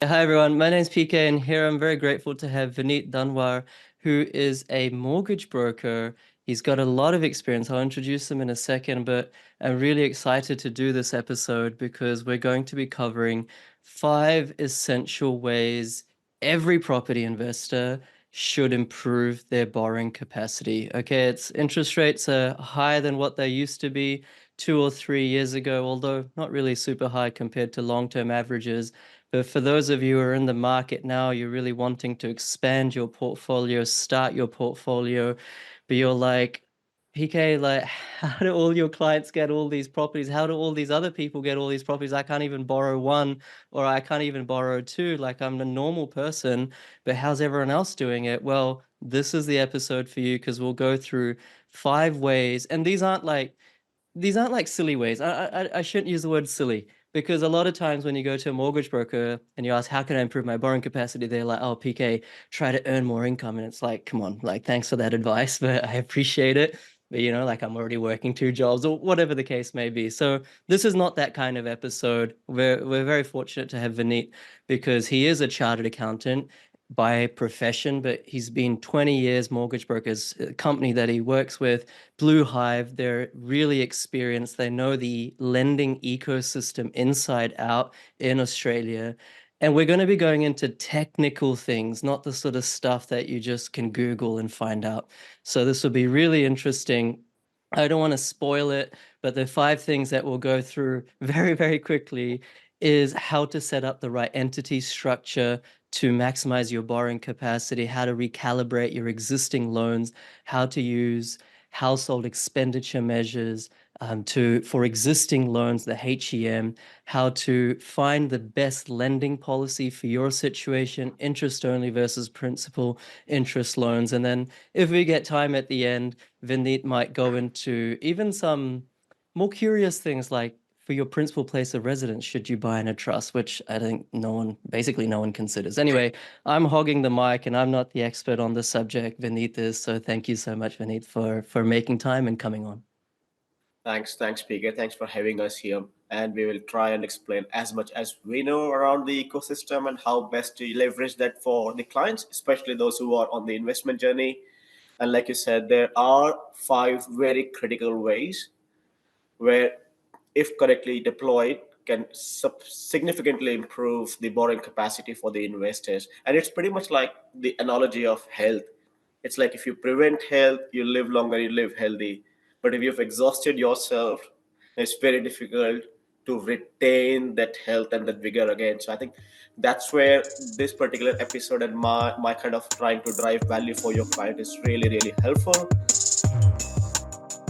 Hi everyone, my name's PK, and here I'm very grateful to have Vineet Danwar, who is a mortgage broker. He's got a lot of experience. I'll introduce him in a second, but I'm really excited to do this episode because we're going to be covering 5 essential ways every property investor should improve their borrowing capacity. Okay, its interest rates are higher than what they used to be 2 or 3 years ago, although not really super high compared to long-term averages. But for those of you who are in the market now, you're really wanting to expand your portfolio, start your portfolio, but you're like, PK, like, how do all your clients get all these properties? How do all these other people get all these properties? I can't even borrow one, or I can't even borrow two. Like, I'm a normal person, but how's everyone else doing it? Well, this is the episode for you because we'll go through 5 ways, and these aren't like silly ways. I shouldn't use the word silly because a lot of times when you go to a mortgage broker and you ask, how can I improve my borrowing capacity? They're like, oh, PK, try to earn more income. And it's like, come on, like, thanks for that advice, but I appreciate it. But, like I'm already working 2 jobs or whatever the case may be. So this is not that kind of episode. We're very fortunate to have Vineet because he is a chartered accountant by profession, but he's been 20 years mortgage brokers, company that he works with, Bluehive. They're really experienced. They know the lending ecosystem inside out in Australia. And we're going to be going into technical things, not the sort of stuff that you just can Google and find out. So this will be really interesting. I don't want to spoil it, but the 5 things that we'll go through very, very quickly is how to set up the right entity structure to maximize your borrowing capacity, how to recalibrate your existing loans, how to use household expenditure measures for existing loans, the HEM, how to find the best lending policy for your situation, interest only versus principal interest loans. And then if we get time at the end, Vineet might go into even some more curious things like for your principal place of residence, should you buy in a trust, which I think basically no one considers. Anyway, I'm hogging the mic and I'm not the expert on the subject. Vineet is. So thank you so much, Vineet, for making time and coming on. Thanks, PK. Thanks for having us here. And we will try and explain as much as we know around the ecosystem and how best to leverage that for the clients, especially those who are on the investment journey. And like you said, there are 5 very critical ways where, if correctly deployed, can significantly improve the borrowing capacity for the investors. And it's pretty much like the analogy of health. It's like if you prevent health, you live longer, you live healthy. But if you've exhausted yourself, it's very difficult to retain that health and that vigor again. So I think that's where this particular episode and my kind of trying to drive value for your client is really, really helpful.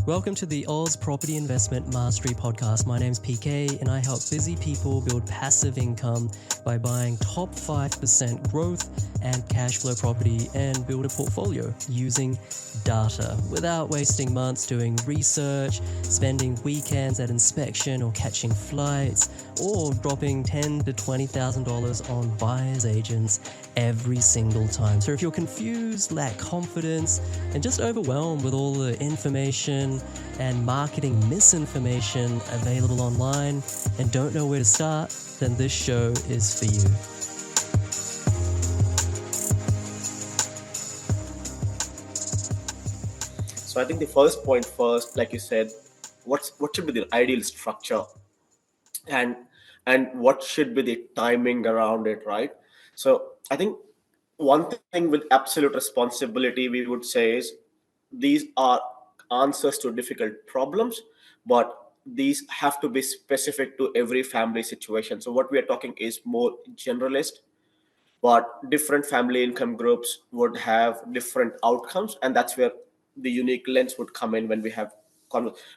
Welcome to the Oz Property Investment Mastery Podcast. My name's PK and I help busy people build passive income by buying top 5% growth and cash flow property and build a portfolio using data without wasting months doing research, spending weekends at inspection or catching flights, or dropping $10,000 to $20,000 on buyer's agents every single time. So if you're confused, lack confidence, and just overwhelmed with all the information and marketing misinformation available online and don't know where to start, then this show is for you. So I think the first point first, like you said, what should be the ideal structure, and what should be the timing around it, right? So I think one thing with absolute responsibility we would say is these are answers to difficult problems, but these have to be specific to every family situation. So what we are talking is more generalist, but different family income groups would have different outcomes, and that's where the unique lens would come in when we have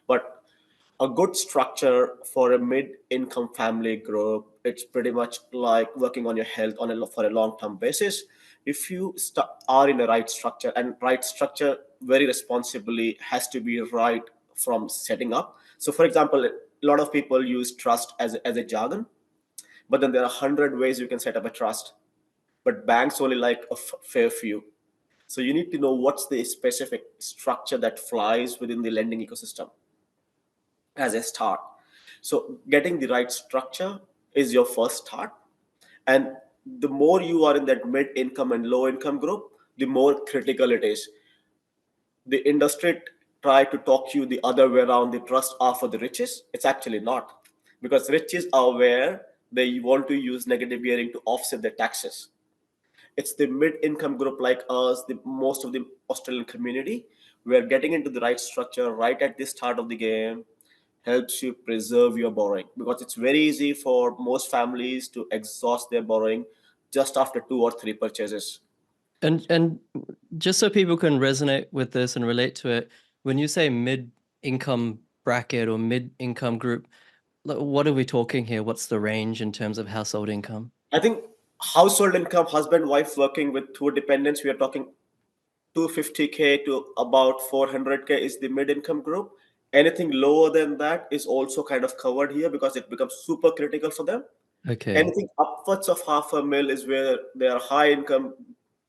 but a good structure for a mid-income family group, it's pretty much like working on your health for a long-term basis. If you are in the right structure, and right structure very responsibly has to be right from setting up. So for example, a lot of people use trust as a jargon, but then there are 100 ways you can set up a trust, but banks only like a fair few. So you need to know what's the specific structure that flies within the lending ecosystem as a start. So getting the right structure is your first start. And the more you are in that mid income and low income group, the more critical it is. The industry try to talk you the other way around, the trust are for the riches. It's actually not, because riches are where they want to use negative gearing to offset their taxes. It's the mid-income group like us, the most of the Australian community. We're getting into the right structure right at the start of the game, helps you preserve your borrowing, because it's very easy for most families to exhaust their borrowing just after 2 or 3 purchases. And just so people can resonate with this and relate to it, when you say mid-income bracket or mid-income group, what are we talking here? What's the range in terms of household income? I think household income, husband, wife working with 2 dependents, we are talking 250K to about 400K is the mid-income group. Anything lower than that is also kind of covered here because it becomes super critical for them. Okay. Anything upwards of half a mil is where they are high income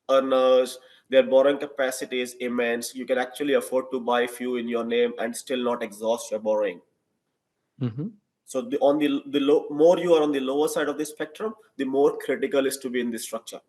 earners. Their borrowing capacity is immense. You can actually afford to buy few in your name and still not exhaust your borrowing. Mm-hmm. So on the low, more you are on the lower side of the spectrum, the more critical is to be in this structure.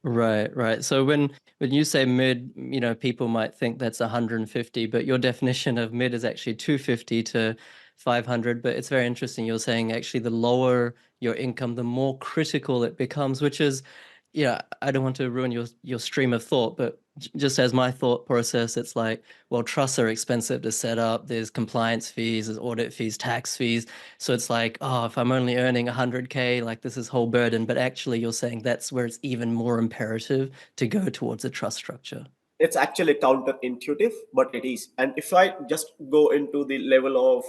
Right, right. So when you say mid, people might think that's 150, but your definition of mid is actually 250 to 500. But it's very interesting. You're saying actually the lower your income, the more critical it becomes, which is, yeah, I don't want to ruin your stream of thought, but just as my thought process, it's like, well, trusts are expensive to set up. There's compliance fees, there's audit fees, tax fees. So it's like, oh, if I'm only earning 100K, like this is whole burden. But actually, you're saying that's where it's even more imperative to go towards a trust structure. It's actually counterintuitive, but it is. And if I just go into the level of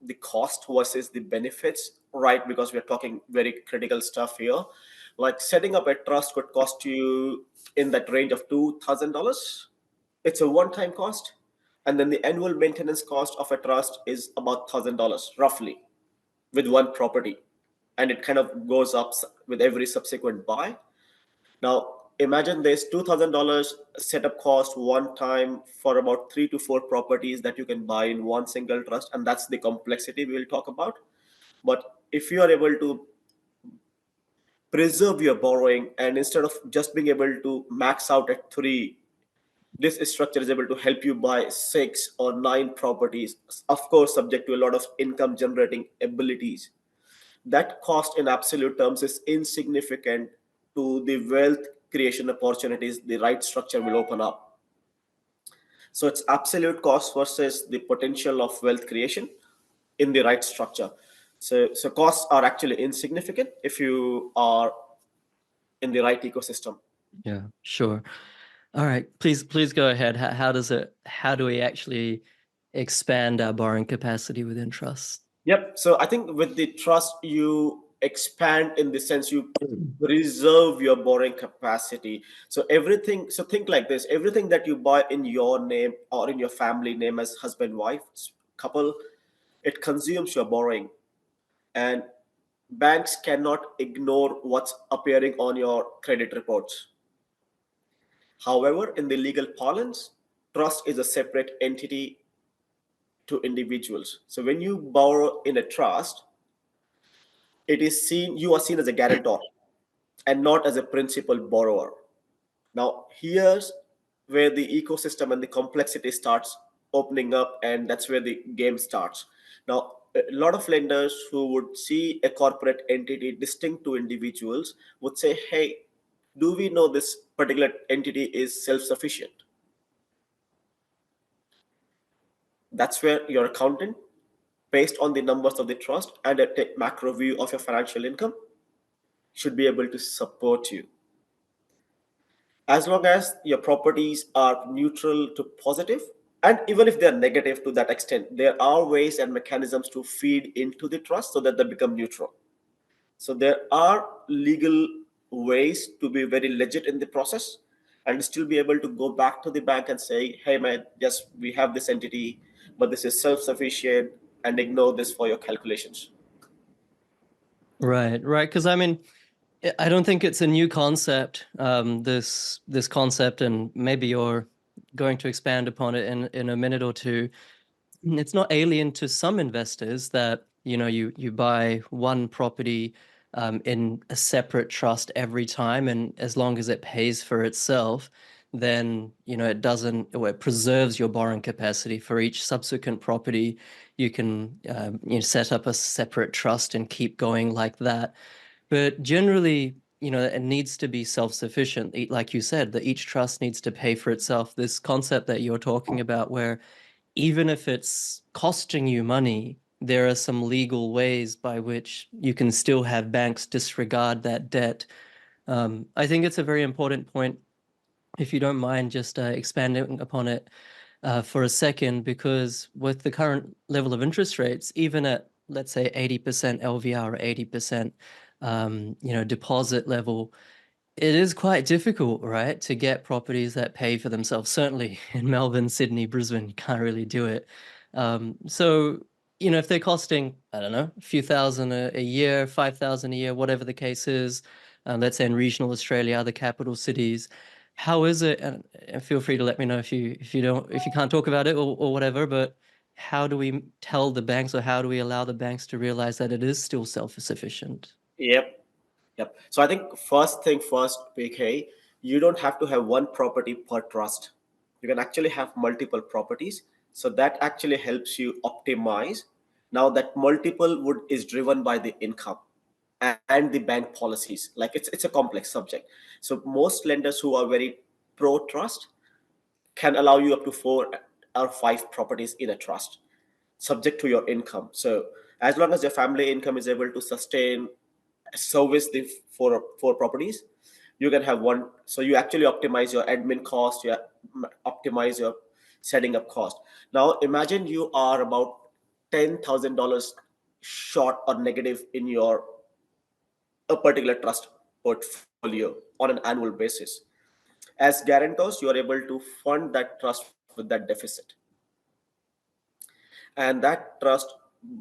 the cost versus the benefits, right? Because we're talking very critical stuff here. Like setting up a trust could cost you in that range of $2,000. It's a one-time cost. And then the annual maintenance cost of a trust is about $1,000 roughly with one property. And it kind of goes up with every subsequent buy. Now, imagine this $2,000 setup cost one time for about 3 to 4 properties that you can buy in one single trust. And that's the complexity we will talk about. But if you are able to preserve your borrowing and instead of just being able to max out at three, this structure is able to help you buy 6 or 9 properties, of course, subject to a lot of income generating abilities. That cost in absolute terms is insignificant to the wealth creation opportunities the right structure will open up. So it's absolute cost versus the potential of wealth creation in the right structure. So costs are actually insignificant if you are in the right ecosystem. Yeah, sure. All right, please go ahead. How do we actually expand our borrowing capacity within trust? Yep. So I think with the trust, you expand in the sense you reserve your borrowing capacity. So everything, so think like this, everything that you buy in your name or in your family name as husband, wife, couple, it consumes your borrowing. And banks cannot ignore what's appearing on your credit reports. However, in the legal parlance, trust is a separate entity to individuals. So when you borrow in a trust, it is seen you are seen as a guarantor and not as a principal borrower. Now here's where the ecosystem and the complexity starts opening up, and that's where the game starts. Now a lot of lenders who would see a corporate entity distinct to individuals would say, hey, do we know this particular entity is self-sufficient? That's where your accountant, based on the numbers of the trust and a macro view of your financial income, should be able to support you. As long as your properties are neutral to positive, and even if they're negative to that extent, there are ways and mechanisms to feed into the trust so that they become neutral. So there are legal ways to be very legit in the process and still be able to go back to the bank and say, hey man, yes, we have this entity, but this is self-sufficient, and ignore this for your calculations. Right, right. Because I mean, I don't think it's a new concept. This concept, and maybe you're going to expand upon it in a minute or two. It's not alien to some investors that you buy one property in a separate trust every time, and as long as it pays for itself, then it doesn't, or it preserves your borrowing capacity for each subsequent property. You can set up a separate trust and keep going like that. But generally, it needs to be self-sufficient. Like you said, that each trust needs to pay for itself. This concept that you're talking about, where even if it's costing you money, there are some legal ways by which you can still have banks disregard that debt. I think it's a very important point. If you don't mind just expanding upon it for a second, because with the current level of interest rates, even at, let's say, 80% LVR or 80% deposit level, it is quite difficult, right, to get properties that pay for themselves. Certainly in Melbourne, Sydney, Brisbane, you can't really do it. So, if they're costing, I don't know, a few thousand a year, 5,000 a year, whatever the case is, let's say in regional Australia, other capital cities, how is it? And feel free to let me know if you can't talk about it or whatever, but how do we tell the banks, or how do we allow the banks to realize that it is still self-sufficient? Yep. Yep. So I think first thing first, PK, you don't have to have one property per trust. You can actually have multiple properties. So that actually helps you optimize. Now that multiple would is driven by the income and the bank policies. Like it's a complex subject. So most lenders who are very pro trust can allow you up to 4 or 5 properties in a trust, subject to your income. So as long as your family income is able to sustain service the four properties, you can have one. So you actually optimize your admin cost, you optimize your setting up cost. Now imagine you are about $10,000 short or negative in your a particular trust portfolio on an annual basis. As guarantors, you are able to fund that trust with that deficit, and that trust,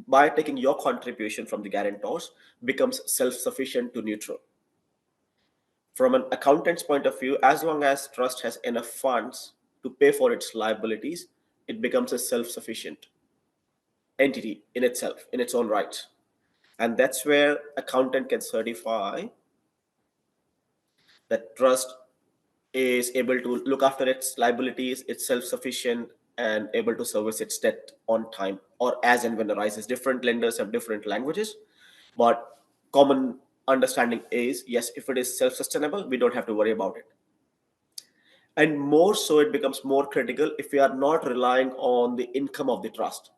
by taking your contribution from the guarantors, becomes self-sufficient to neutral. From an accountant's point of view, as long as trust has enough funds to pay for its liabilities, it becomes a self-sufficient entity in itself, in its own right. And that's where accountant can certify that trust is able to look after its liabilities, it's self-sufficient and able to service its debt on time or as and when arises. Different lenders have different languages, but common understanding is yes, if it is self-sustainable, we don't have to worry about it. And more so, it becomes more critical if we are not relying on the income of the trust,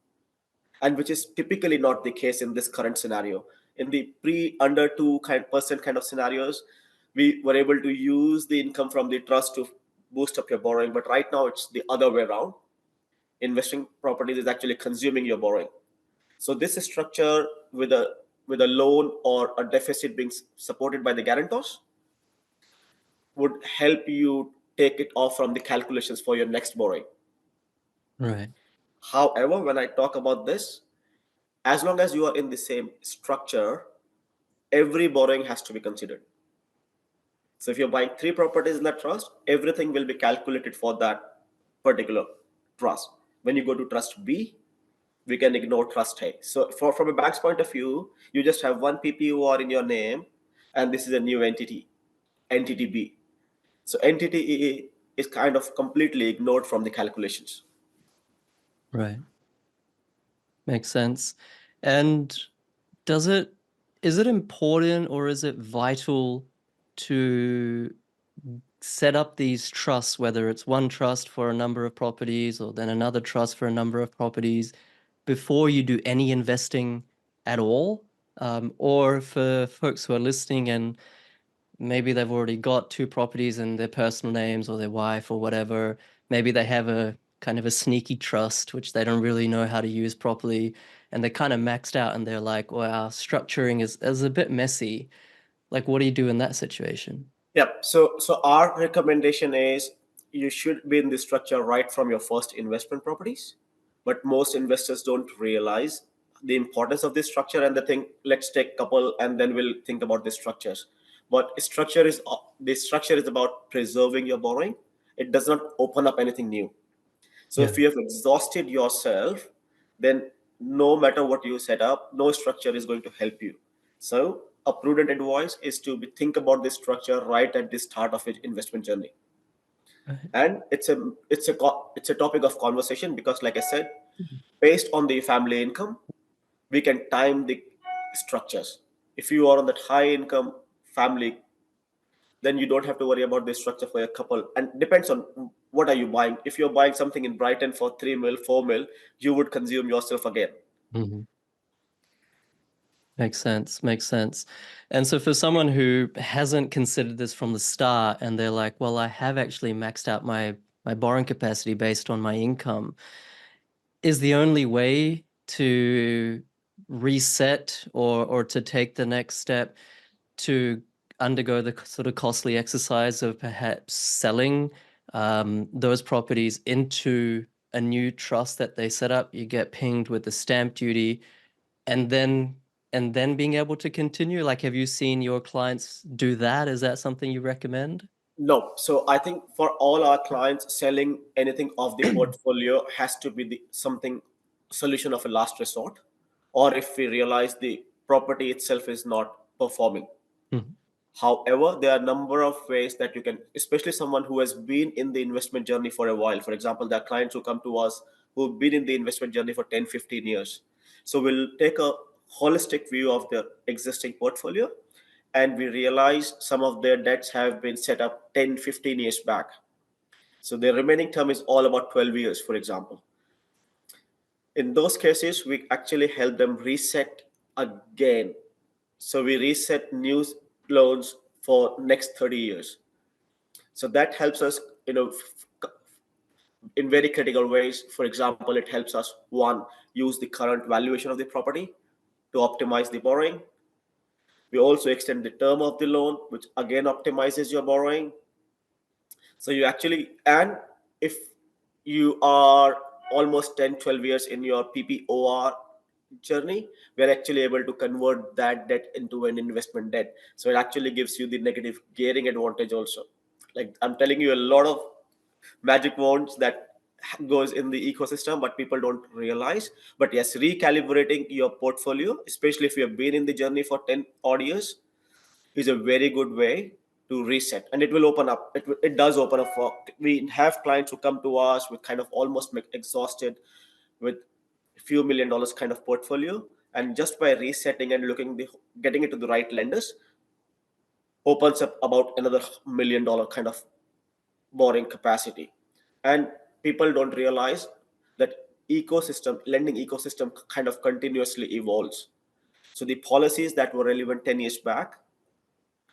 and which is typically not the case in this current scenario. In the pre under 2% kind of scenarios, we were able to use the income from the trust to boost up your borrowing. But right now, it's the other way around. Investing properties is actually consuming your borrowing. So this structure with a loan or a deficit being supported by the guarantors would help you take it off from the calculations for your next borrowing. Right. However, when I talk about this, as long as you are in the same structure, every borrowing has to be considered. So if you're buying 3 properties in that trust, everything will be calculated for that particular trust. When you go to trust B, we can ignore trust A. So from a bank's point of view, you just have one PPOR in your name, and this is a new entity, entity B. So entity E is kind of completely ignored from the calculations. Right. Makes sense. And does it, is it important, or is it vital to set up these trusts, whether it's one trust for a number of properties or then another trust for a number of properties, before you do any investing at all? Or for folks who are listening and maybe they've already got 2 properties in their personal names, or their wife or whatever. Maybe they have a kind of a sneaky trust, which they don't really know how to use properly. And they're kind of maxed out and they're like, wow, structuring is a bit messy. Like, what do you do in that situation? Yep. So our recommendation is you should be in the structure right from your first investment properties. But most investors don't realize the importance of this structure, and they think let's take couple and then we'll think about the structures. But the structure is about preserving your borrowing. It does not open up anything new. So Yeah. if you have exhausted yourself, then no matter what you set up, no structure is going to help you. So a prudent advice is to think about this structure right at the start of your investment journey. Right. And it's a topic of conversation because, like I said, based on the family income, we can time the structures. If you are on that high income family, then you don't have to worry about the structure for a couple. And depends on what are you buying. If you're buying something in Brighton for 3 mil, 4 mil, you would consume yourself again. Mhm. Makes sense. Makes sense. And so for someone who hasn't considered this from the start and they're like, well, I have actually maxed out my borrowing capacity based on my income, is the only way to reset or to take the next step to undergo the sort of costly exercise of perhaps selling those properties into a new trust that they set up? You get pinged with the stamp duty, and then being able to continue. Like, have you seen your clients do that? Is that something you recommend? No. So I think for all our clients, selling anything of the portfolio has to be the something solution of a last resort, or if we realize the property itself is not performing. Mhm. However, there are a number of ways that you can, especially someone who has been in the investment journey for a while. For example, there are clients who come to us who've been in the investment journey for 10, 15 years. So we'll take a holistic view of their existing portfolio, and we realize some of their debts have been set up 10, 15 years back. So their remaining term is all about 12 years, for example. In those cases, we actually help them reset again. So we reset new loans for next 30 years. So that helps us, in very critical ways. For example, it helps us, one, use the current valuation of the property to optimize the borrowing. We also extend the term of the loan, which again optimizes your borrowing. So you actually, and if you are almost 10, 12 years in your PPOR journey, we're actually able to convert that debt into an investment debt. So it actually gives you the negative gearing advantage also. Like, I'm telling you a lot of magic wands that goes in the ecosystem, but people don't realize. But yes, recalibrating your portfolio, especially if you have been in the journey for 10 odd years, is a very good way to reset, and it will open up, it does open up for, we have clients who come to us with kind of almost exhausted with few $1 million kind of portfolio, and just by resetting and getting it to the right lenders, opens up about another $1 million kind of borrowing capacity. And people don't realize that lending ecosystem kind of continuously evolves. So the policies that were relevant 10 years back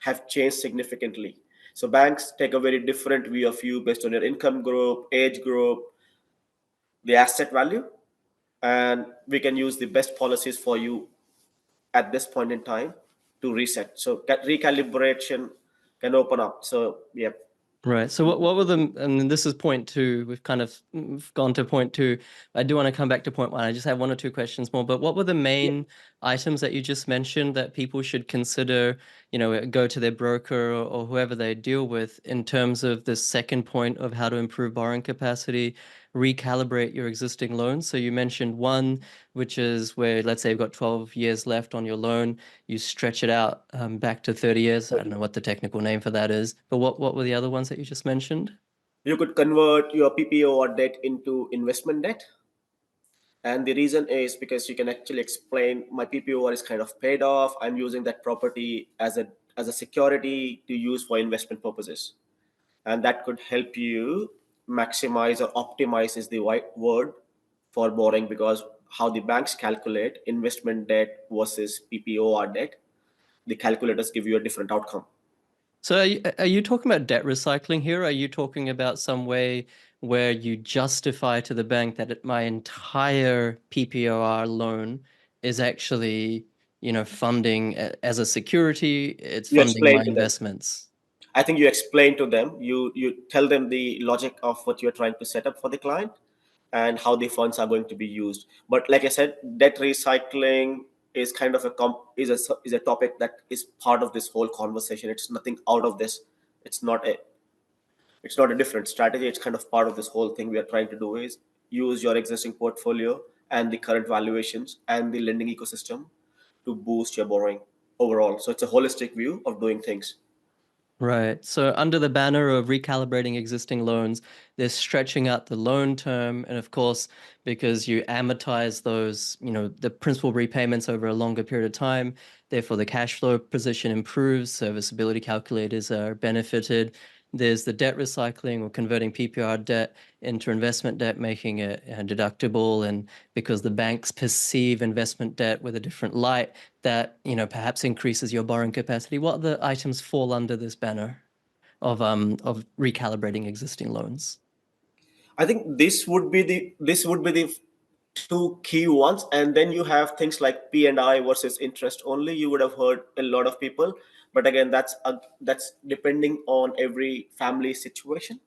have changed significantly. So banks take a very different view of you based on your income group, age group, the asset value, and we can use the best policies for you at this point in time to reset. So recalibration can open up. So yeah. Right. So what were the, and this is point two, we've kind of gone to point two. I do want to come back to point one. I just have one or two questions more, but what were the Yeah. main items that you just mentioned that people should consider, go to their broker or whoever they deal with in terms of the second point of how to improve borrowing capacity, recalibrate your existing loans? So you mentioned one, which is where, let's say you've got 12 years left on your loan, you stretch it out back to 30 years. I don't know what the technical name for that is, but what were the other ones that you just mentioned? You could convert your PPO or debt into investment debt. And the reason is because you can actually explain, my PPOR is kind of paid off. I'm using that property as a security to use for investment purposes. And that could help you maximize or optimize is the right word for borrowing, because how the banks calculate investment debt versus PPOR debt, the calculators give you a different outcome. So are you talking about debt recycling here? Are you talking about some way where you justify to the bank that my entire PPOR loan is actually, funding as a security, it's You funding my explain to them. investments? I think you explain to them, you tell them the logic of what you're trying to set up for the client and how the funds are going to be used. But like I said, debt recycling is kind of is a topic that is part of this whole conversation. It's nothing out of this. It's not a it's not a different strategy. It's kind of part of this whole thing we are trying to do is use your existing portfolio and the current valuations and the lending ecosystem to boost your borrowing. overall. So it's a holistic view of doing things. Right. So under the banner of recalibrating existing loans, they're stretching out the loan term. And of course, because you amortize those, the principal repayments over a longer period of time, therefore the cash flow position improves, serviceability calculators are benefited. There's the debt recycling or converting PPR debt into investment debt, making it deductible. And because the banks perceive investment debt with a different light, that perhaps increases your borrowing capacity. What other items fall under this banner of recalibrating existing loans? I think this would be the two key ones, and then you have things like P&I versus interest only. You would have heard a lot of people, but again, that's depending on every family situation.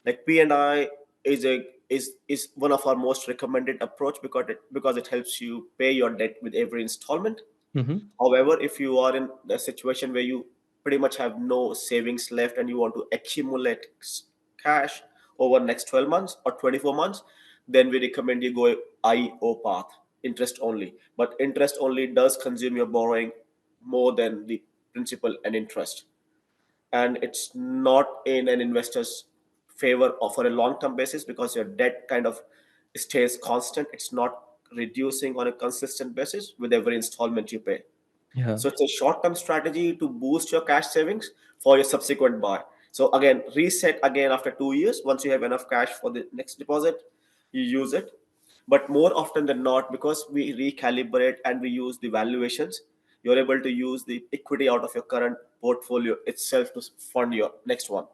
Like P&I is one of our most recommended approach because it helps you pay your debt with every installment. Mm-hmm. However, if you are in a situation where you pretty much have no savings left and you want to accumulate cash over next 12 months or 24 months, then we recommend you go IO path, interest only. But interest only does consume your borrowing more than the principal and interest. And it's not in an investor's favor or for a long-term basis because your debt kind of stays constant. It's not reducing on a consistent basis with every installment you pay. Yeah. So it's a short-term strategy to boost your cash savings for your subsequent buy. So again, reset again after 2 years. Once you have enough cash for the next deposit, you use it. But more often than not, because we recalibrate and we use the valuations, you're able to use the equity out of your current portfolio itself to fund your next one.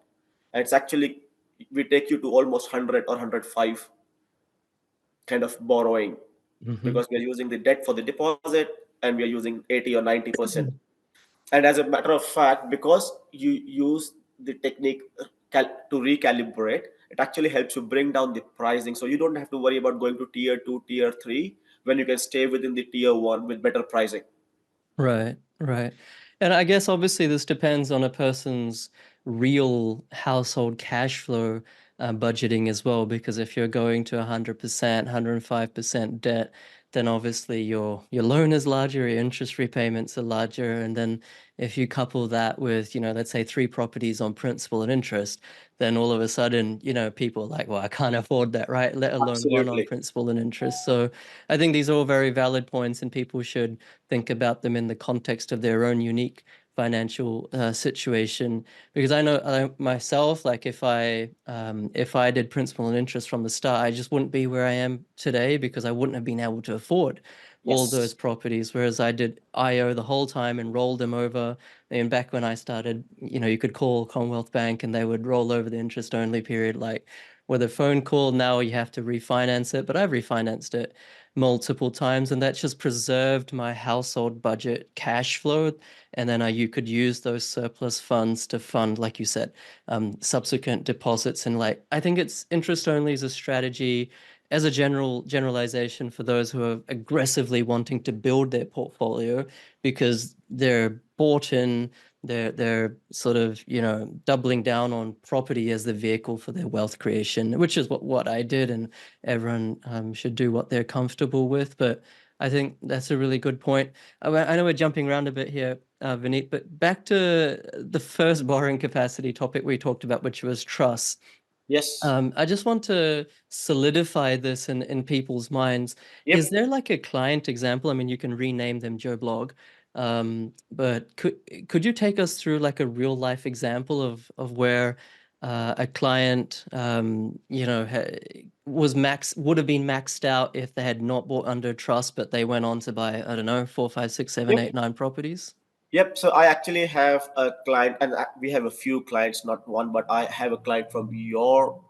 And it's actually, we take you to almost 100 or 105 kind of borrowing Mm-hmm. because we are using the debt for the deposit and we are using 80 or 90%. And as a matter of fact, because you use the technique to recalibrate, it actually helps you bring down the pricing. So you don't have to worry about going to tier two, tier three when you can stay within the tier one with better pricing. Right, right. And I guess obviously this depends on a person's real household cash flow budgeting as well, because if you're going to 100%, 105% debt, then obviously your loan is larger, your interest repayments are larger, and then if you couple that with, let's say three properties on principal and interest, then all of a sudden, people are like, well, I can't afford that, right? Let alone one on Absolutely. principal and interest. So I think these are all very valid points, and people should think about them in the context of their own unique financial situation. Because I know myself, like if I did principal and interest from the start, I just wouldn't be where I am today because I wouldn't have been able to afford all those Yes. properties. Whereas I did IO the whole time and rolled them over. And back when I started, you could call Commonwealth Bank and they would roll over the interest only period, like with a phone call. Now you have to refinance it, but I've refinanced it multiple times, and that's just preserved my household budget cash flow. And then you could use those surplus funds to fund, like you said, subsequent deposits. And like I think it's interest only as a strategy, as a generalization for those who are aggressively wanting to build their portfolio because they're bought in. They're sort of doubling down on property as the vehicle for their wealth creation, which is what I did, and everyone should do what they're comfortable with. But I think that's a really good point. I know we're jumping around a bit here, Vineet, but back to the first borrowing capacity topic we talked about, which was trust. Yes. I just want to solidify this in people's minds. Is Yep. there like a client example? I mean, you can rename them Joe Blog, but could you take us through like a real life example of where a client, would have been maxed out if they had not bought under trust, but they went on to buy, I don't know, four, five, six, seven, Yep. eight, nine properties? Yep. So I actually have a client, and we have a few clients, not one, but I have a client from your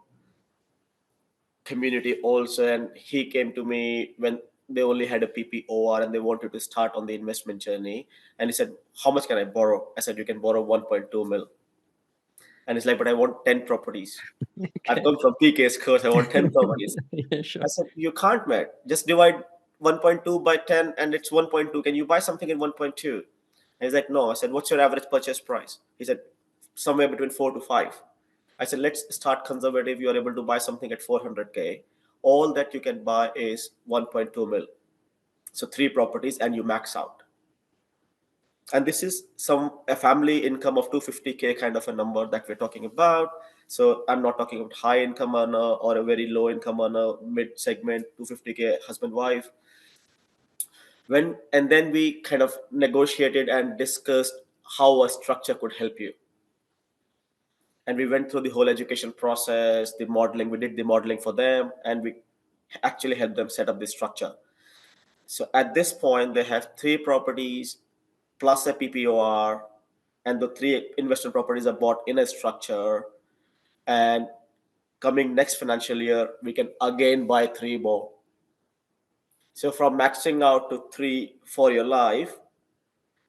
community also, and he came to me when they only had a PPOR and they wanted to start on the investment journey. And he said, "How much can I borrow?" I said, "You can borrow 1.2 mil." And he's like, "But I want 10 properties. I've Okay. come from PK's course. I want 10 properties." Yeah, I sure. said, "You can't, man. Just divide 1.2 by 10 and it's 1.2. Can you buy something in 1.2?" And he's like, "No." I said, "What's your average purchase price?" He said, "Somewhere between 4 to 5." I said, "Let's start conservative. You are able to buy something at 400K. All that you can buy is 1.2 mil. So three properties and you max out." And this is a family income of 250K kind of a number that we're talking about. So I'm not talking about high income earner or a very low income earner, mid segment, 250K husband wife. And then we kind of negotiated and discussed how a structure could help you. And we went through the whole education process, the modeling. We did the modeling for them, and we actually helped them set up the structure. So at this point, they have three properties plus a PPOR, and the three investment properties are bought in a structure. And coming next financial year, we can again buy three more. So from maxing out to three for your life,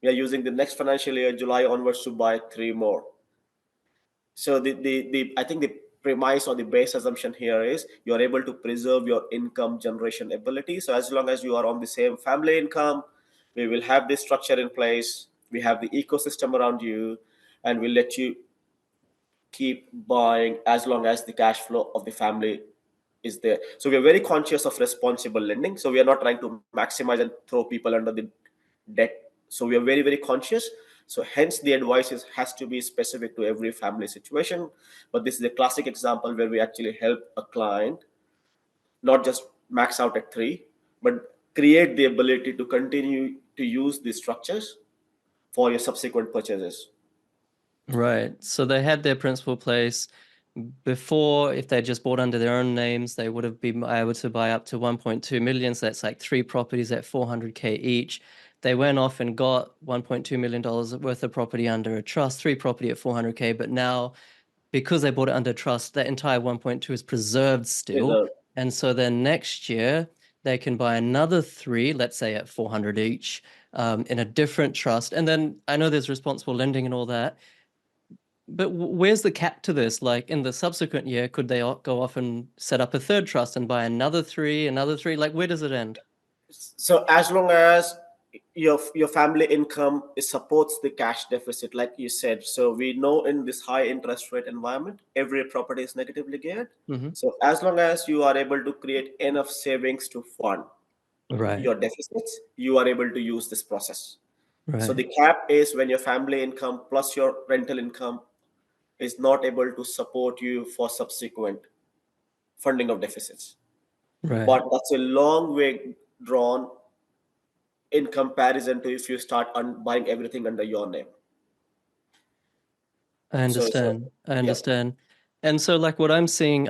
we are using the next financial year, July onwards, to buy three more. So the I think the premise or the base assumption here is you are able to preserve your income generation ability. So as long as you are on the same family income, we will have this structure in place. We have the ecosystem around you, and we'll let you keep buying as long as the cash flow of the family is there. So we are very conscious of responsible lending. So we are not trying to maximize and throw people under the debt. So we are very, very conscious. So hence the advice has to be specific to every family situation. But this is a classic example where we actually help a client not just max out at three, but create the ability to continue to use these structures for your subsequent purchases. Right. So they had their principal place before. If they just bought under their own names, they would have been able to buy up to 1.2 million. So that's like three properties at 400K each. They went off and got $1.2 million worth of property under a trust, three property at 400K. But now, because they bought it under trust, that entire 1.2 is preserved still. Reserve. And so then next year, they can buy another three, let's say at 400 each, in a different trust. And then I know there's responsible lending and all that. But where's the cap to this? Like in the subsequent year, could they go off and set up a third trust and buy another three, another three? Like where does it end? So as long as your family income supports the cash deficit, like you said, so we know in this high interest rate environment, every property is negatively geared. Hmm. So as long as you are able to create enough savings to fund Right, your deficits, you are able to use this process. So right, the cap is when your family income plus your rental income is not able to support you for subsequent funding of deficits. right. But that's a long way drawn in comparison to if you start buying everything under your name. I So understand. I yeah, understand. And so, like what I'm seeing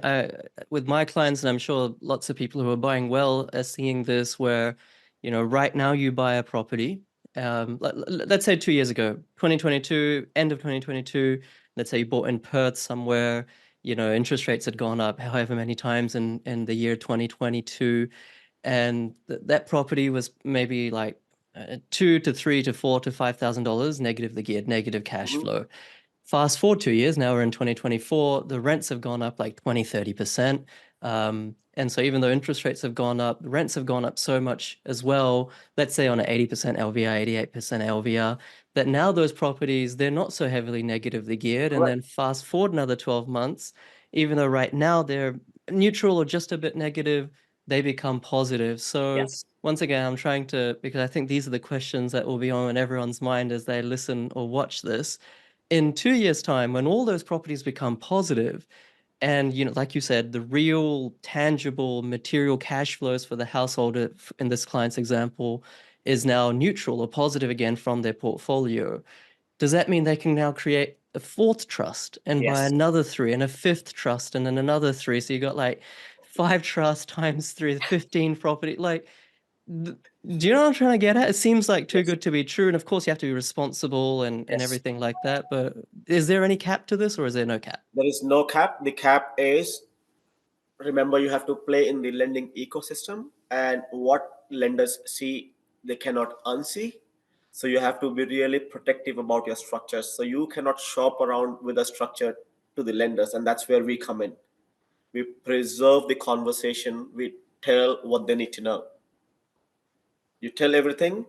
with my clients, and I'm sure lots of people who are buying well are seeing this, where, right now you buy a property. Let's say 2 years ago, 2022, end of 2022, let's say you bought in Perth somewhere, interest rates had gone up however many times in the year 2022, and that property was maybe like two to three to four to $5,000 negatively geared, negative cash mhm, flow. Fast forward 2 years, now we're in 2024, the rents have gone up like 20, 30%. And so even though interest rates have gone up, the rents have gone up so much as well, let's say on an 80% LVR, 88% LVR, that now those properties, they're not so heavily negatively geared. And correct. then fast forward another 12 months, even though right now they're neutral or just a bit negative, they become positive. So Yes, once again, I'm trying to, because I think these are the questions that will be on everyone's mind as they listen or watch this in 2 years' time, when all those properties become positive, and like you said, the real, tangible, material cash flows for the household, in this client's example, is now neutral or positive again from their portfolio. Does that mean they can now create a fourth trust and buy yes, another three and a fifth trust and then another three? So you got like five trusts times three, 15 property. Like, th- do you know what I'm trying to get at? It seems like too yes, good to be true. And of course, you have to be responsible and yes. everything like that. But is there any cap to this or is there no cap? There is no cap. The cap is, remember, you have to play in the lending ecosystem, and what lenders see, they cannot unsee. So you have to be really protective about your structures. So you cannot shop around with a structure to the lenders, and that's where we come in. We preserve the conversation. We tell what they need to know. You tell everything,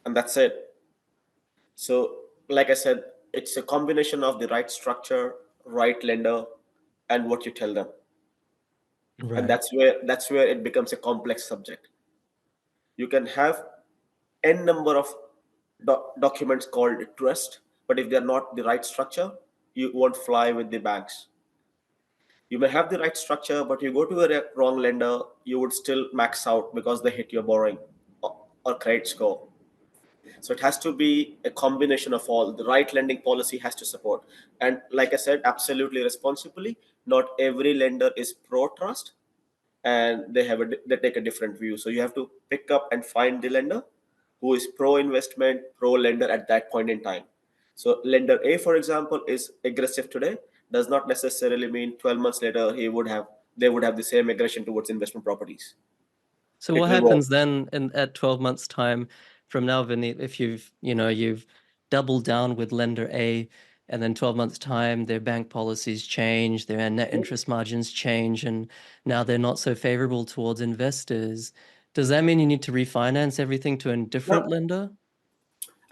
and that's it. So, like I said, it's a combination of the right structure, right lender, and what you tell them. And Right. that's where it becomes a complex subject. You can have n number of documents called trust, but if they're not the right structure, you won't fly with the banks. You may have the right structure, but you go to a wrong lender, you would still max out because they hit your borrowing or credit score. So it has to be a combination of all. The right lending policy has to support. And like I said, absolutely responsibly, not every lender is pro trust, and they take a different view. So you have to pick up and find the lender who is pro investment, pro lender at that point in time. So lender A, for example, is aggressive today, does not necessarily mean 12 months later they would have the same aggression towards investment properties. So It what will work. happens then in at 12 months time from now, Vineet, if you've doubled down with lender A and then 12 months time their bank policies change, their net interest margins change, and now they're not so favorable towards investors. Does that mean you need to refinance everything to a different No, lender?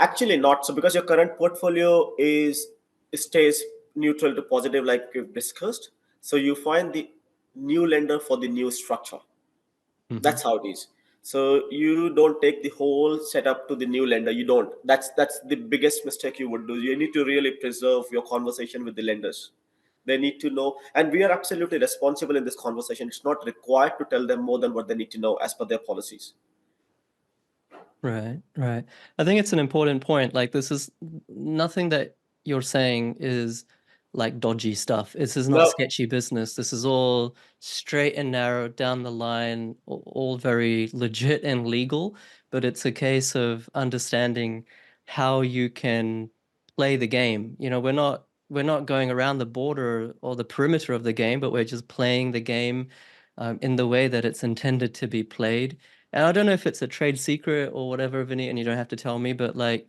actually not. So because your current portfolio is stays neutral to positive, like we've discussed, so you find the new lender for the new structure. Hmm. That's how it is. So you don't take the whole setup to the new lender. You don't. That's the biggest mistake you would do. You need to really preserve your conversation with the lenders. They need to know, and we are absolutely responsible in this conversation. It's not required to tell them more than what they need to know as per their policies. Right, right. I think it's an important point. Like, this is nothing that you're saying is like dodgy stuff. This is not No, sketchy business. This is all straight and narrow down the line, all very legit and legal. But it's a case of understanding how you can play the game. We're not going around the border or the perimeter of the game, but we're just playing the game in the way that it's intended to be played. And I don't know if it's a trade secret or whatever, Vinny, and you don't have to tell me, but like,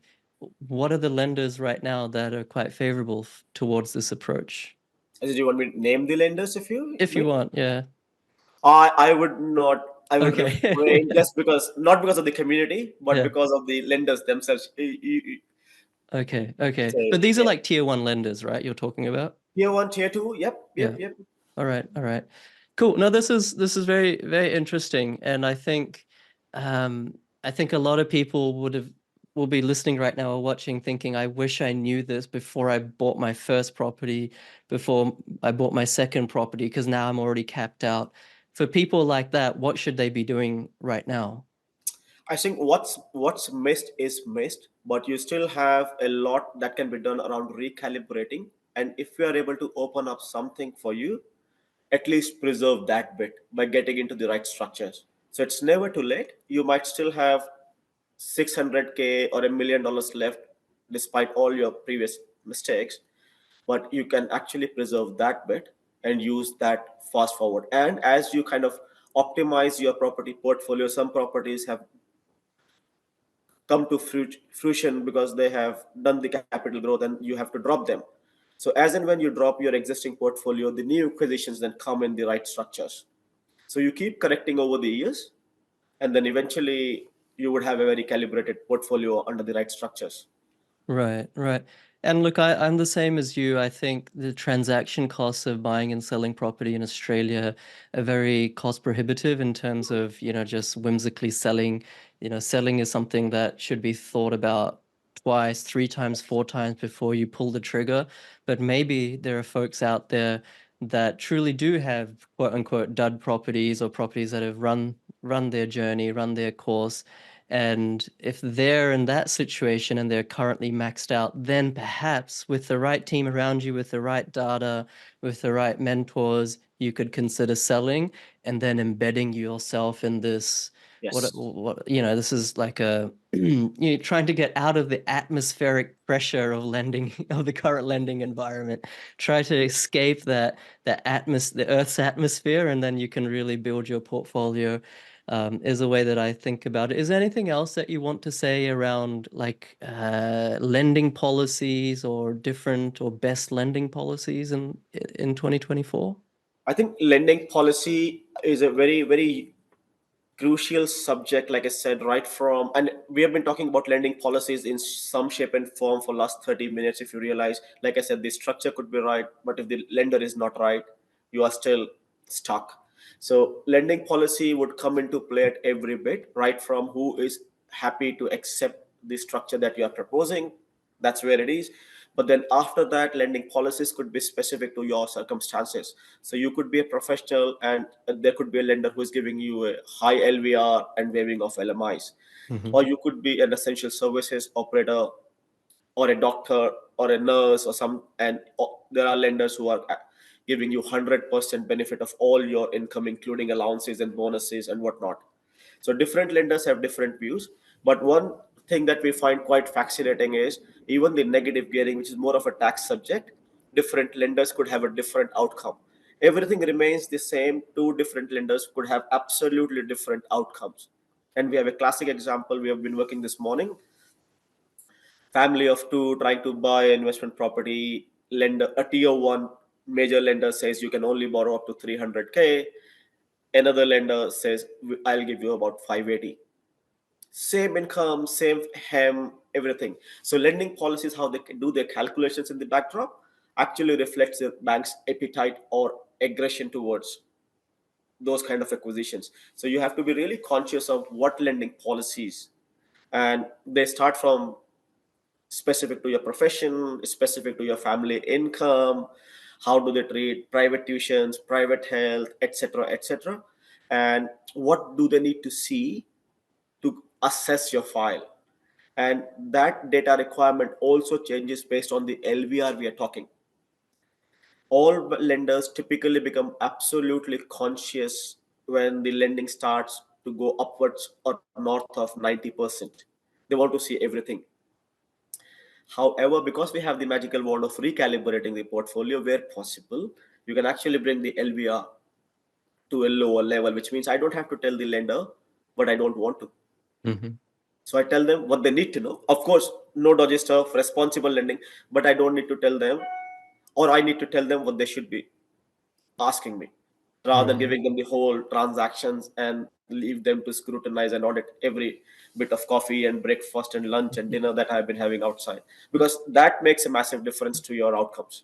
what are the lenders right now that are quite favorable towards this approach? do you want me to name the lenders if you If you may? want, yeah. I would not. I would refrain Okay. just because, not because of the community, but Yeah. because of the lenders themselves. Okay. Okay. So But these are yeah, like tier one lenders, right? You're talking about? tier one, tier two. Yep, Yeah. yep, yep. All right, all right. Cool. No, this is very, very interesting. And I think a lot of people will be listening right now or watching thinking, I wish I knew this before I bought my first property, before I bought my second property, because now I'm already capped out. For people like that, what should they be doing right now? I think what's missed is missed, but you still have a lot that can be done around recalibrating. And if we are able to open up something for you, at least preserve that bit by getting into the right structures. So it's never too late. You might still have 600K or $1 million left despite all your previous mistakes, but you can actually preserve that bit and use that fast forward. And as you kind of optimize your property portfolio, some properties have come to fruition because they have done the capital growth and you have to drop them. So as and when you drop your existing portfolio, the new acquisitions then come in the right structures. So you keep correcting over the years, and then eventually you would have a very calibrated portfolio under the right structures. Right, right. And look, I'm the same as you. I think the transaction costs of buying and selling property in Australia are very cost prohibitive in terms of, just whimsically selling. Selling is something that should be thought about twice, three times, four times before you pull the trigger. But maybe there are folks out there that truly do have quote unquote dud properties or properties that have run their journey, run their course, and if they're in that situation and they're currently maxed out, then perhaps with the right team around you, with the right data, with the right mentors, you could consider selling and then embedding yourself in this. Yes. This is like you're trying to get out of the atmospheric pressure of lending, of the current lending environment. Try to escape the Earth's atmosphere, and then you can really build your portfolio is a way that I think about it. Is there anything else that you want to say around like lending policies or different or best lending policies in 2024? I think lending policy is a very, very crucial subject, like I said, right from, and we have been talking about lending policies in some shape and form for last 30 minutes. If you realize, like I said, the structure could be right, but if the lender is not right, you are still stuck. So lending policy would come into play at every bit, right from who is happy to accept the structure that you are proposing. That's where it is. But then after that, lending policies could be specific to your circumstances. So you could be a professional, and there could be a lender who is giving you a high LVR and waiving of LMIs. Hmm. Or you could be an essential services operator, or a doctor, or a nurse, or some, and there are lenders who are giving you 100% benefit of all your income, including allowances and bonuses and whatnot. So different lenders have different views. But one thing that we find quite fascinating is even the negative gearing, which is more of a tax subject, different lenders could have a different outcome. Everything remains the same. Two different lenders could have absolutely different outcomes. And we have a classic example we have been working this morning. Family of two trying to buy investment property. Lender, a tier one major lender says you can only borrow up to 300K. Another lender says I'll give you about 580. Same income, same hem, everything. So lending policies, how they do their calculations in the backdrop, actually reflects the bank's appetite or aggression towards those kind of acquisitions. So you have to be really conscious of what lending policies, and they start from specific to your profession, specific to your family income, how do they treat private tuitions, private health, etc., etc., and what do they need to see to assess your file. And that data requirement also changes based on the LVR we are talking. All lenders typically become absolutely conscious when the lending starts to go upwards or north of 90%. They want to see everything. However, because we have the magical wand of recalibrating the portfolio where possible, you can actually bring the LVR to a lower level, which means I don't have to tell the lender what I don't want to. Hmm. So I tell them what they need to know. Of course, no dodgy stuff, responsible lending, but I don't need to tell them, or I need to tell them what they should be asking me, rather than Right. giving them the whole transactions and leave them to scrutinize and audit every bit of coffee and breakfast and lunch and dinner that I've been having outside, because that makes a massive difference to your outcomes.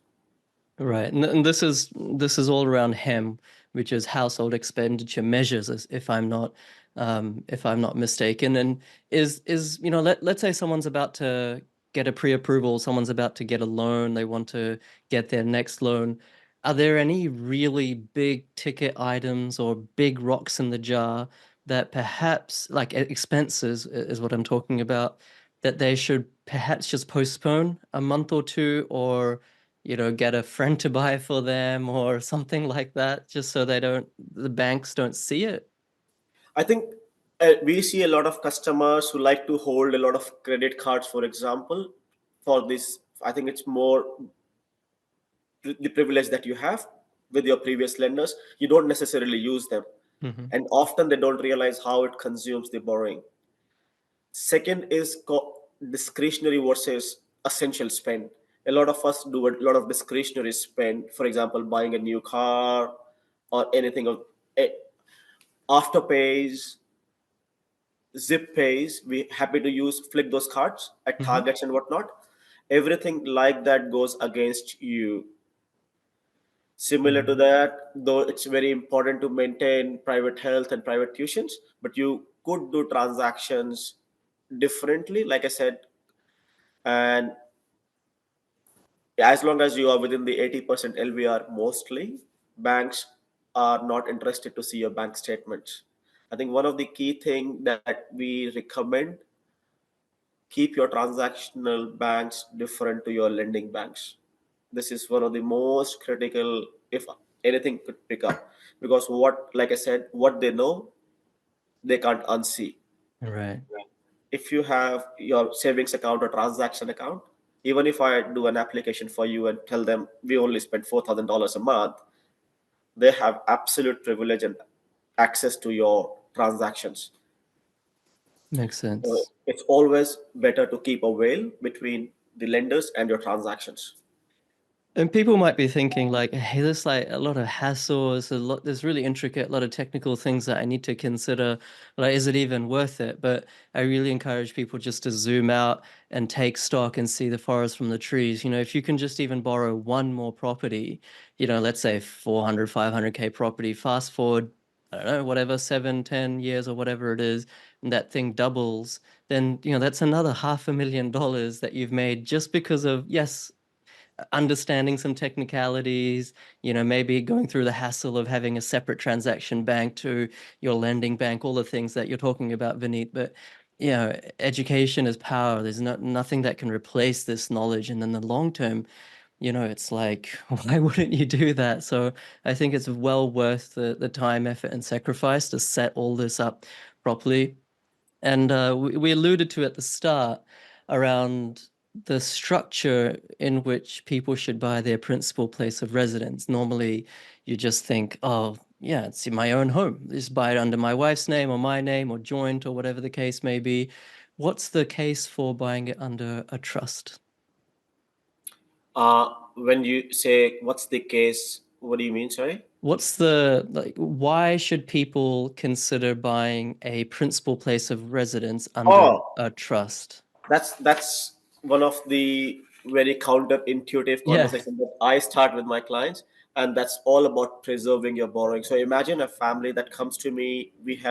Right, and this is all around HEM, which is household expenditure measures, if I'm not mistaken. And is let's say someone's about to get a pre-approval, someone's about to get a loan, they want to get their next loan. Are there any really big ticket items or big rocks in the jar that perhaps, like expenses is what I'm talking about, that they should perhaps just postpone a month or two, or get a friend to buy for them or something like that, just so the banks don't see it? I think we see a lot of customers who like to hold a lot of credit cards, for example, for this. I think it's more the privilege that you have with your previous lenders. You don't necessarily use them. Hmm. And often they don't realize how it consumes the borrowing. Second is discretionary versus essential spend. A lot of us do a lot of discretionary spend, for example, buying a new car or anything of eh, afterpays, zip pays. We happy to use flick those cards at Hmm. targets and whatnot. Everything like that goes against you. Similar to Hmm. that, though, it's very important to maintain private health and private tuitions, but you could do transactions differently, like I said. And as long as you are within the 80% LVR, mostly banks are not interested to see your bank statements. I think one of the key thing that we recommend, keep your transactional banks different to your lending banks. This is one of the most critical, if anything could pick up, because what, like I said, what they know, they can't unsee. Right. If you have your savings account or transaction account, even if I do an application for you and tell them we only spend $4,000 a month, they have absolute privilege and access to your transactions. Makes sense. It's always better to keep a veil between the lenders and your transactions. And people might be thinking like, hey, there's like a lot of hassles, there's really intricate, a lot of technical things that I need to consider. Like, is it even worth it? But I really encourage people just to zoom out and take stock and see the forest from the trees. If you can just even borrow one more property, let's say 400, 500K property, fast forward, I don't know, whatever, 7, 10 years or whatever it is, and that thing doubles. then that's another $500,000 that you've made just because of, yes, understanding some technicalities, maybe going through the hassle of having a separate transaction bank to your lending bank, all the things that you're talking about, Vineet. But education is power. There's nothing that can replace this knowledge. And in the long term, it's like, why wouldn't you do that? So I think it's well worth the time, effort, and sacrifice to set all this up properly. And we alluded to at the start around the structure in which people should buy their principal place of residence. Normally, you just think, oh, yeah, it's in my own home. Just buy it under my wife's name or my name or joint or whatever the case may be. What's the case for buying it under a trust? When you say what's the case, what do you mean? Sorry. What's the like, why should people consider buying a principal place of residence under Oh, a trust? that's one of the very counterintuitive Yeah, conversation that I start with my clients, and that's all about preserving your borrowing. So imagine a family that comes to me. We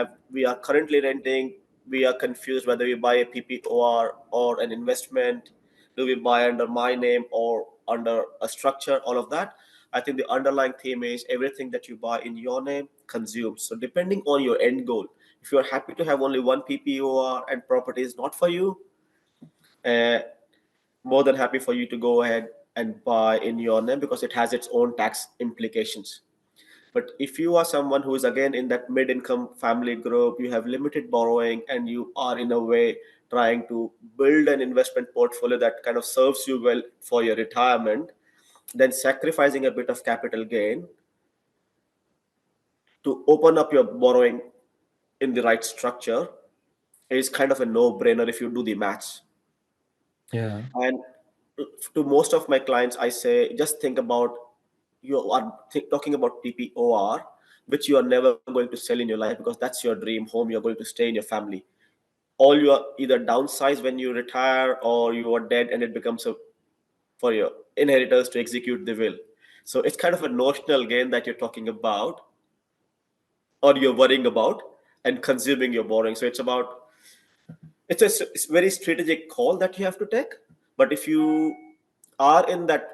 are currently renting. We are confused whether we buy a PPOR or an investment. Do we buy under my name or under a structure? All of that. I think the underlying theme is everything that you buy in your name consumes. So depending on your end goal, if you're happy to have only one PPOR and property is not for you, uh, more than happy for you to go ahead and buy in your name because it has its own tax implications. But if you are someone who is again in that mid-income family group, you have limited borrowing and you are in a way trying to build an investment portfolio that kind of serves you well for your retirement, then sacrificing a bit of capital gain to open up your borrowing in the right structure is kind of a no-brainer if you do the maths. yeah, And to most of my clients, I say just think about you are talking about PPOR, which you are never going to sell in your life because that's your dream home. You're going to stay in your family. All you are either downsize when you retire or you are dead and it becomes a for your inheritors to execute the will. So it's kind of a notional gain that you're talking about or you're worrying about and consuming your borrowing. So it's a very strategic call that you have to take. But if you are in that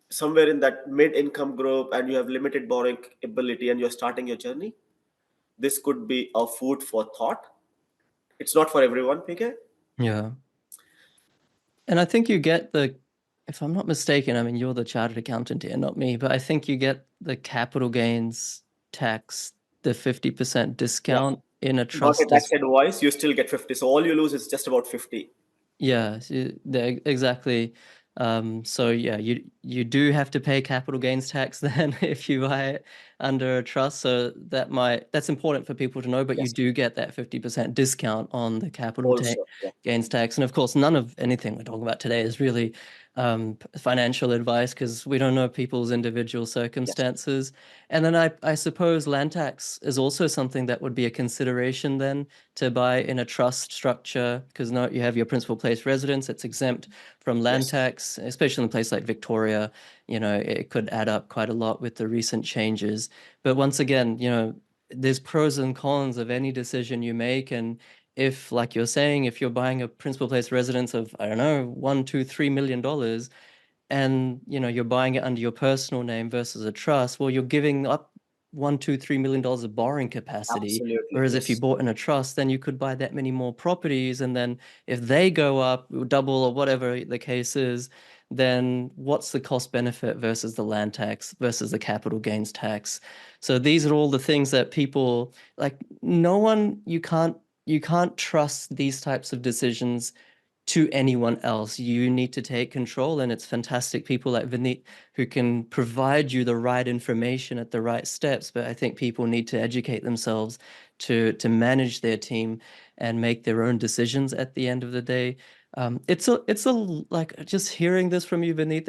somewhere in that mid-income group and you have limited borrowing ability and you're starting your journey, this could be a food for thought. It's not for everyone, PK. yeah. And I think you get if I'm not mistaken, I mean, you're the chartered accountant here, not me, but I think you get the capital gains tax, the 50% Yeah, discount in a not a trust tax as advice. You still get 50. So all you lose is just about 50. yeah, exactly. So yeah, you do have to pay capital gains tax then if you buy it under a trust. So that's important for people to know, but you Yes. do get that 50% discount on the capital ta Also, yeah. gains tax. And of course, none of anything we're talking about today is really financial advice because we don't know people's individual Yes. circumstances. And then I suppose land tax is also something that would be a consideration then to buy in a trust structure because now you have your principal place residence, it's exempt from land Yes. tax, especially in a place like Victoria. It could add up quite a lot with the recent changes. But once again, there's pros and cons of any decision you make. And if, like you're saying, if you're buying a principal place residence of, I don't know, $1, $2, $3 million, and you're buying it under your personal name versus a trust, well, you're giving up $1, $2, $3 million of borrowing capacity. Absolutely. Whereas if you Yes. bought in a trust, then you could buy that many more properties, and then if they go up double or whatever the case is, then what's the cost benefit versus the land tax versus the capital gains tax? So these are all the things that people like. No one, you can't trust these types of decisions to anyone else. You need to take control, and it's fantastic people like Vineet who can provide you the right information at the right steps. But I think people need to educate themselves to manage their team and make their own decisions at the end of the day. It's a like just hearing this from you, Vineet,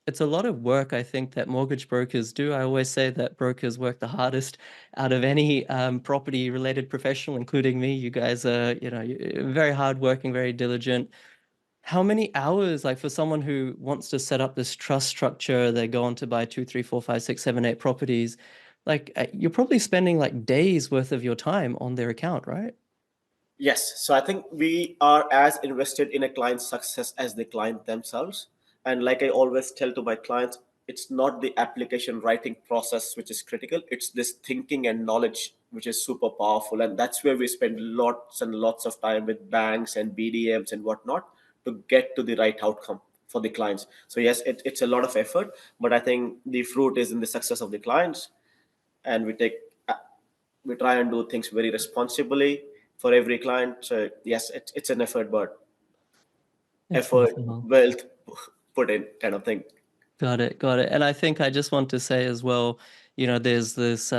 it's a lot of work I think that mortgage brokers do. I always say that brokers work the hardest out of any property related professional, including me. You guys are, you're very hardworking, very diligent. How many hours, like for someone who wants to set up this trust structure, they go on to buy two, three, four, five, six, seven, eight properties. Like you're probably spending like days worth of your time on their account, right? Yes. So I think we are as invested in a client's success as the client themselves. And like I always tell to my clients, it's not the application writing process which is critical, it's this thinking and knowledge which is super powerful. And that's where we spend lots and lots of time with banks and BDMs and whatnot to get to the right outcome for the clients. So, yes, it's a lot of effort, but I think the fruit is in the success of the clients. And we try and do things very responsibly for every client. So yes, it's an effort, but It's effort, worthwhile. wealth put in kind of thing. Got it, got it. And I think I just want to say as well, there's this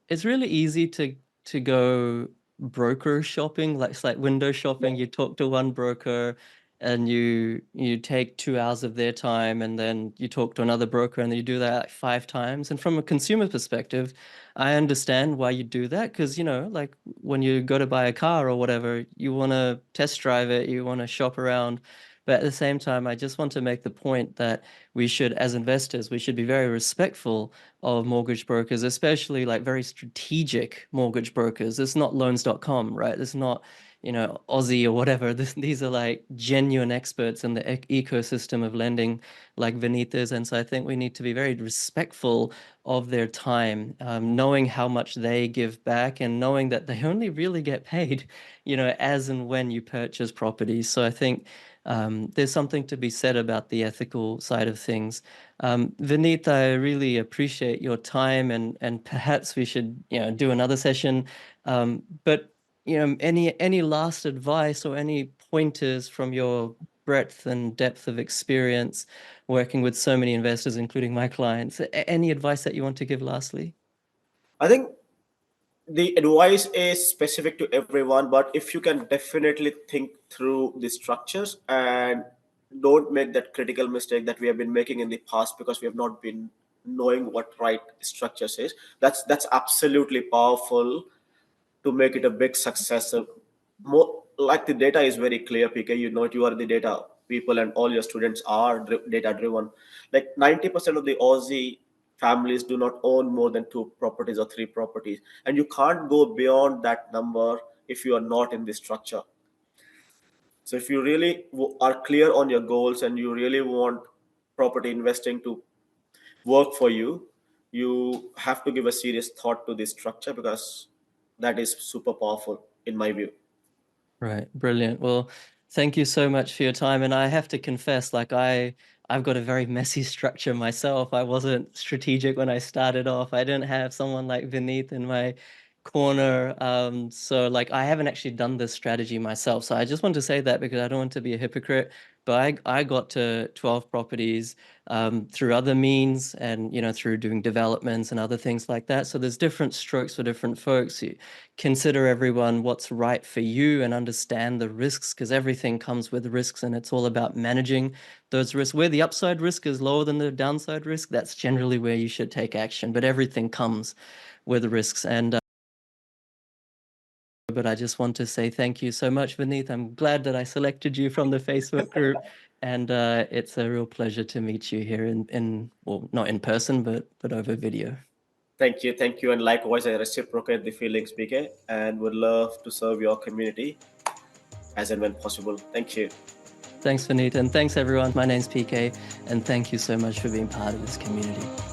it's really easy to go broker shopping, like it's like window shopping. You talk to one broker and you take 2 hours of their time, and then you talk to another broker and you do that like 5 times. And from a consumer perspective, I understand why you do that because, like when you go to buy a car or whatever, you want to test drive it, you want to shop around. But at the same time, I just want to make the point that we should, as investors, we should be very respectful of mortgage brokers, especially like very strategic mortgage brokers. It's not loans.com, right? It's not, Aussie or whatever. These are like genuine experts in the ecosystem of lending, like Vineet is. And so I think we need to be very respectful of their time, knowing how much they give back and knowing that they only really get paid, as and when you purchase properties. So I think there's something to be said about the ethical side of things. Vineet, I really appreciate your time, and perhaps we should, do another session. But any last advice or any pointers from your breadth and depth of experience working with so many investors, including my clients? Any advice that you want to give lastly? I think the advice is specific to everyone, but if you can definitely think through the structures and don't make that critical mistake that we have been making in the past because we have not been knowing what right structures is. That's absolutely powerful to make it a big success. So more like the data is very clear, PK. You know, you are the data people, and all your students are data driven. Like 90% of the Aussie families do not own more than 2 properties or 3 properties, and you can't go beyond that number if you are not in the structure. So if you really are clear on your goals and you really want property investing to work for you, you have to give a serious thought to this structure because that is super powerful in my view. Right, brilliant. Well, thank you so much for your time. And I have to confess, like I've got a very messy structure myself. I wasn't strategic when I started off. I didn't have someone like Vineet in my corner. So like I haven't actually done this strategy myself. So I just want to say that because I don't want to be a hypocrite. But I got to 12 properties through other means and through doing developments and other things like that. So there's different strokes for different folks. Consider everyone what's right for you and understand the risks because everything comes with risks and it's all about managing those risks. Where the upside risk is lower than the downside risk, that's generally where you should take action. But everything comes with risks. And but I just want to say thank you so much, Vineet. I'm glad that I selected you from the Facebook group. And it's a real pleasure to meet you here in well, not in person, but over video. Thank you, and likewise, I reciprocate the feelings, BK, and would love to serve your community as and when possible. Thank you. Thanks, Vineet, and thanks everyone. My name's PK, and thank you so much for being part of this community.